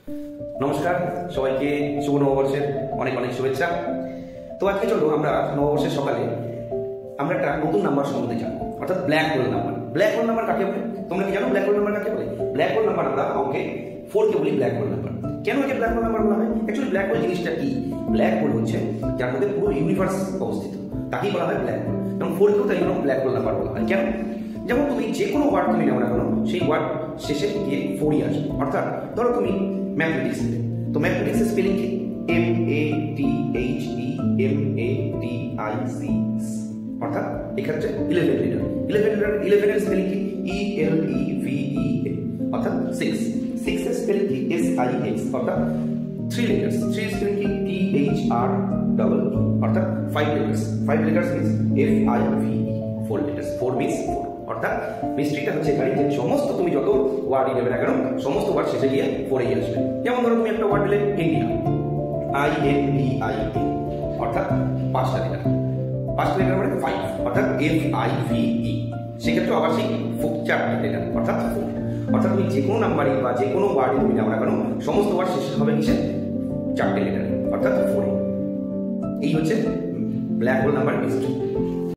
নমস্কার সবাইকে, শুভ নববর্ষের অনেক অনেক শুভেচ্ছা। তো আজকে চলো আমরা নববর্ষের সকালে আমরা একটা নতুন নাম্বার সম্বন্ধে জানবো, অর্থাৎ black hole number. Black hole number কাকে বলে? তোমরা কি জানো ব্ল্যাক হোল নাম্বার কাকে বলে? ব্ল্যাক হোল নাম্বার আমরা অঙ্কে 4 কে বলি ব্ল্যাক হোল নাম্বার। কেন একে ব্ল্যাক হোল নাম্বার বলা হয়? অ্যাকচুয়ালি ব্ল্যাক হোল জিনিসটা কি? ব্ল্যাক হোল হচ্ছে যার মধ্যে পুরো ইউনিভার্স অবস্থিত, তাকেই বলা হয় ব্ল্যাক হোল। এবং 4 কেও তাই জন্য ব্ল্যাক হোল নাম্বার বলা হয়। কেন? যেমন তুমি যে কোনো ওয়ার্ড তুমি নাও না কেন, সেই ওয়ার্ড শেষে গিয়ে 4ই আসবে। অর্থাৎ ধরো তুমি ম্যাথমেটিক্স নিলে, তো ম্যাথমেটিক্সের স্পেলিং কি? MATHEMATICS, অর্থাৎ এক্ষেত্রে 11 লিটার। 11 এর স্পেলিং কি? ELEVEN, অর্থাৎ 6। 6 এর স্পেলিং কি? SIX, অর্থাৎ 3 লিটার্স। 3 এর স্পেলিং কি? THREE, অর্থাৎ 5 litres. 5 litres means FIVE, 4 litres. 4 means 4। অর্থাৎ মিস্ট্রিটা হচ্ছে এখানে যে সমস্ত তুমি যত ওয়ার্ডই নেবে না কেন, সমস্ত ওয়ার্ড শেষে গিয়ে 4এই আসবে। যেমন ধরো তুমি একটা ওয়ার্ড দিলে ইন্ডিয়া, INDIA, অর্থাৎ 5টা লিটার। 5টা লিটার মানে 5, অর্থাৎ FIVE। সেক্ষেত্রে আবার সেই 4টা লিটার, অর্থাৎ 4। অর্থাৎ তুমি যে কোনো নাম্বারই বা যে কোনো ওয়ার্ডই তুমি নাও না কেন, সমস্ত ওয়ার্ড শেষে হবে কিসে? 4টে লিটার, অর্থাৎ 4। এই হচ্ছে ব্ল্যাক হোল নাম্বার মিস্ট্রি।